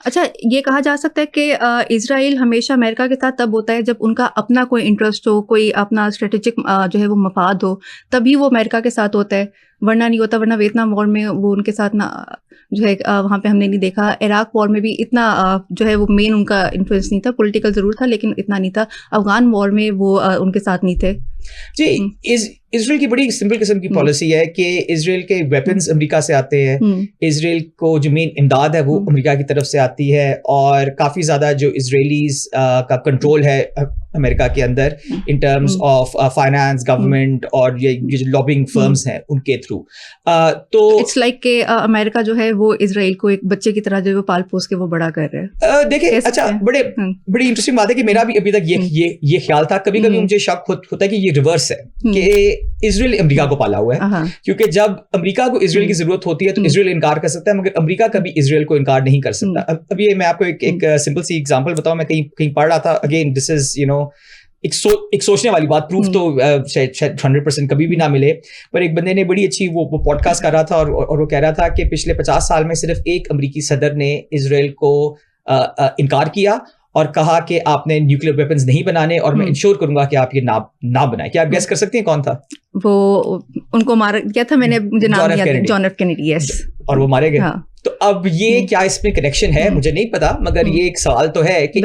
اچھا یہ کہا جا سکتا ہے کہ اسرائیل ہمیشہ امریکہ کے ساتھ تب ہوتا ہے جب ان کا اپنا کوئی انٹرسٹ ہو, کوئی اپنا اسٹریٹجک جو ہے وہ مفاد ہو, تبھی وہ امریکہ کے ساتھ ہوتا ہے, ورنہ نہیں ہوتا. ورنہ ویتنام وار میں وہ ان کے ساتھ نہ جو ہے وہاں پہ ہم نے نہیں دیکھا. عراق وار میں بھی اتنا جو ہے وہ مین ان کا انفلوئنس نہیں تھا, پولیٹیکل ضرور تھا لیکن اتنا نہیں تھا. افغان وار میں وہ ان کے ساتھ نہیں تھے. جی اسرائیل کی بڑی سمپل قسم کی پالیسی ہے کہ اسرائیل کے ویپنز امریکہ سے آتے ہیں, اسرائیل کو جو مین امداد ہے وہ امریکہ کی طرف سے آتی ہے, اور کافی زیادہ جو اسرائیلیز کا کنٹرول ہے امریکہ کے اندر in terms of finance, government اور یہ جو لابنگ فرمز ہیں ان کے تھرو. تو اٹس لائک کہ امریکہ جو ہے وہ اسرائیل کو ایک بچے کی طرح جو ہے پال پوس کے وہ بڑا کر رہے ہیں. دیکھیں اچھا بڑی انٹرسٹنگ بات ہے کہ میرا بھی ابھی تک یہ خیال تھا, کبھی کبھی مجھے شک ہوتا ہے کہ یہ ریورس ہے کہ اسرائیل امریکہ کو پالا ہوا ہے, کیونکہ جب امریکہ کو اسرائیل کی ضرورت ہوتی ہے تو اسرائیل انکار کر سکتا ہے, مگر امریکہ کبھی اسرائیل کو انکار نہیں کر سکتا. اب یہ میں آپ کو ایک سمپل سی ایگزامپل بتاؤں, میں کہیں پڑھ رہا تھا, again this is you know ایک سوچنے والی بات, پروف تو شاید 100% کبھی بھی نہ ملے, پر ایک بندے نے بڑی اچھی وہ پوڈ کاسٹ کر رہا تھا اور وہ کہہ رہا تھا کہ پچھلے 50 سال میں صرف ایک امریکی صدر نے اسرائیل کو انکار کیا اور کہا کہ آپ نے نیوکلیر ویپنز نہیں بنانے اور میں انشور کروں گا کہ آپ یہ نہ بنائیں. کیا آپ گیس کر سکتے ہیں کون تھا؟ وہ ان کو مارا گیا تھا, میں نے مجھے نام یاد ہے, جان ایف کینیڈی. یس, اور وہ مارے گئے. تو اب یہ کیا اس میں کنیکشن ہے مجھے نہیں پتا, مگر یہ ایک سوال تو ہے کہ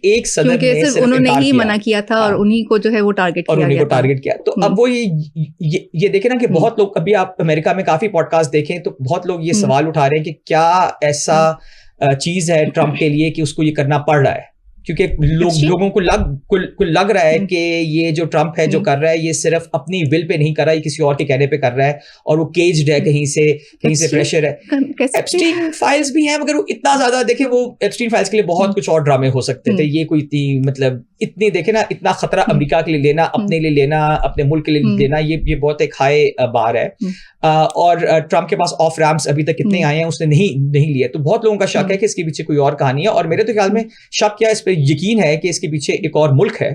ایک صدر نے صرف انہوں نے ہی منع کیا تھا اور انہیں کو جو ہے وہ ٹارگٹ کیا. تو اب وہ یہ دیکھیں نا کہ بہت لوگ, ابھی آپ امریکہ میں کافی پوڈ کاسٹ دیکھیں تو بہت لوگ یہ سوال اٹھا رہے ہیں کہ کیا ایسا چیز ہے ٹرمپ کے لیے کہ اس کو یہ کرنا پڑ رہا ہے, کیونکہ لوگوں کو لگ رہا ہے کہ یہ جو ٹرمپ ہے جو کر رہا ہے یہ صرف اپنی ول پہ نہیں کر رہا ہے, کسی اور کے کہنے پہ کر رہا ہے, اور وہ کیجڈ ہے, کہیں سے پریشر ہے. ایپسٹین فائلز بھی ہیں, مگر وہ اتنا زیادہ دیکھیں, وہ ایپسٹین فائلز کے لیے بہت کچھ اور ڈرامے ہو سکتے تھے. یہ کوئی مطلب اتنے دیکھیں نا, اتنا خطرہ امریکہ کے لیے لینا, اپنے لیے لینا, اپنے ملک کے لیے لینا, یہ بہت ایک ہائی بار ہے. اور ٹرمپ کے پاس آف ریمپس ابھی تک کتنے آئے ہیں اس نے نہیں لیے. تو بہت لوگوں کا شک ہے کہ اس کے پیچھے کوئی اور کہانی ہے, اور میرے تو خیال میں شک کیا اس پہ یقین ہے کہ اس کے پیچھے ایک اور ملک ہے